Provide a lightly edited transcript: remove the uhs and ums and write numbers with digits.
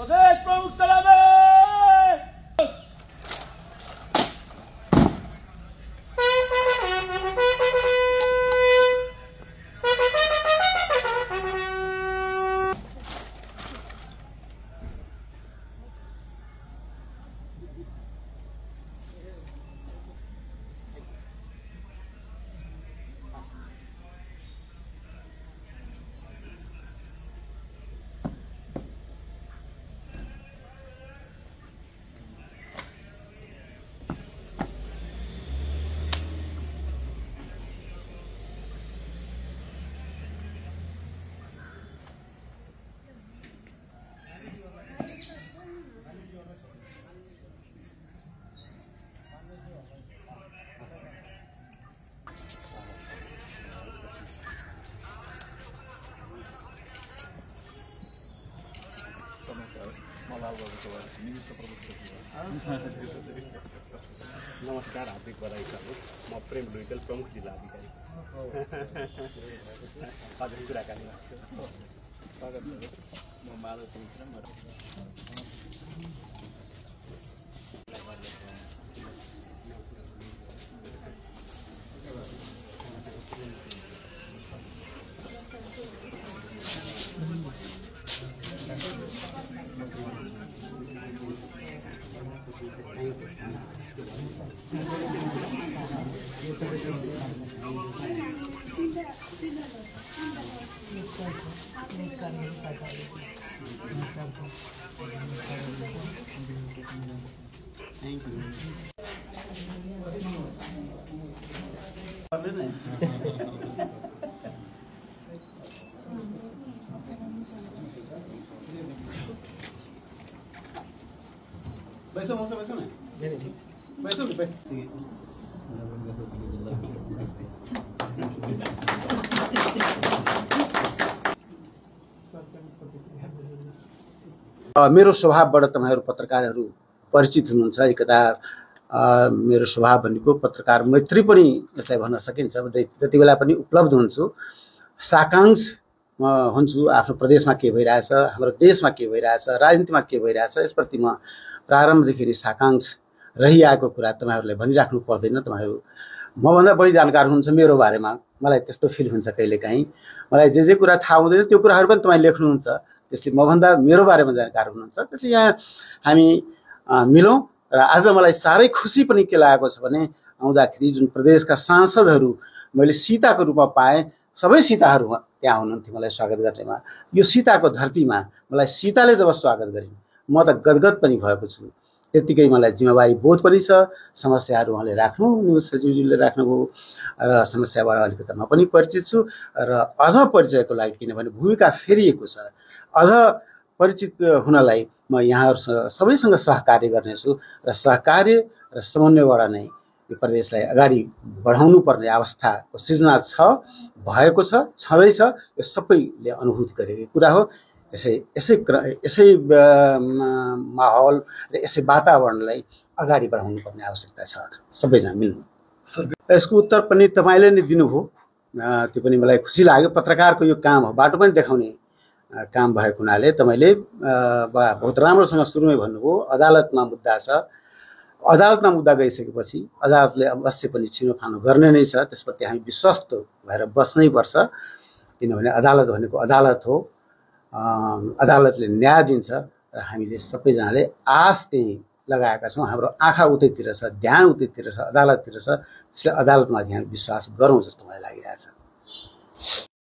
प्रदेश प्रमुख सलामी। नमस्कार, हार्दिक बधाई छ। म प्रेम लुइटेल, प्रमुख जिल्ला अधिकारी। हजुर कुराकानी स्वागत छ। म माधव मिश्र। Besok masa besok ni? Besok ni besok. मेरो स्वभावबाट तपाईहरु पत्रकारहरु परिचित हुनुहुन्छ। एकता मेरो स्वभाव भनेको पत्रकार मैत्री पनि यसलाई भन्न सकिन्छ। जति बेला पनि उपलब्ध हुन्छु, साकांक्ष हुन्छु, आफ्नो प्रदेशमा के भइरहेछ, हाम्रो देशमा के भइरहेछ, राजनीतिमा के भइरहेछ, यसप्रति म प्रारम्भदेखि नै साकांक्ष रहिआएको कुरा तपाईहरुलाई भनिराख्नु पर्दैन। तपाईहरु मभन्दा बढी जानकार हुनुहुन्छ मेरो बारेमा, मलाई त्यस्तो फिल हुन्छ कहिलेकाहीँ। मलाई जे कुरा थाहा हुँदैन त्यो कुराहरु पनि तपाईले लेख्नुहुन्छ, त्यसले मभन्दा मेरो बारेमा जानकार हुनुहुन्छ। त्यसले यहाँ हामी मिलौं। र आज मलाई साह्रै खुसी पनि के लागेको छ भने आउँदाखेरि जुन प्रदेशका सांसदहरु मैले सीताको रूपमा पाएँ, सबै सीताहरु त्यहाँ हुनुहुन्थ्यो मलाई स्वागत गर्नेमा। यो सीताको धरतीमा मलाई सीताले जब स्वागत गरिन्, म त गदगद पनि भएको छु। त्यतिकै मलाई जिम्मेवारी बोध पनि छ। समस्याहरु उहाँले राख्नु, नियुक्त सचिवले राख्नुभयो र समस्याबाट अलिकति म पनि परिचित छु र अझ परिचयको लागि, किनभने भूमिका फेरिएको छ, अझ परिचित हुनलाई म यहाँहरुसँग सबैसँग सहकार्य गर्नेछु र सहकार्य र समन्वयबाट नै यो प्रदेशलाई अगाडि बढाउनु पर्ने अवस्थाको सृजना छ, भएको छ, छँदै छ। यो सबैले अनुभूत गरेको कुरा हो। यसै माहौल र यसै वातावरणलाई अगाडि बढाउनु पर्ने आवश्यकता छ। सबैजना मिल्नु। यसको उत्तर पनि तपाईले नै दिनुभयो, त्यो पनि मलाई खुसी लाग्यो। पत्रकारको यो काम हो, बाटो पनि देखाउने काम भएको हुनाले तपाईले बहुत राम्रोसँग सुरुमै भन्नुभयो। अदालतमा मुद्दा छ, अदालतमा मुद्दा गइसकेपछि अदालतले अवश्य पनि छिनोफानो गर्ने नै छ। त्यसप्रति हामी विश्वस्त भएर बस्नै पर्छ, किनभने अदालत भनेको अदालत हो। अदालतले न्याय दिन्छ र हामीले सबैजनाले आश त्यही लगाएका छौँ। हाम्रो आँखा उतैतिर छ, ध्यान उतैतिर छ, अदालततिर छ। त्यसले अदालतमा हामी विश्वास गरौँ जस्तो मलाई लागिरहेछ।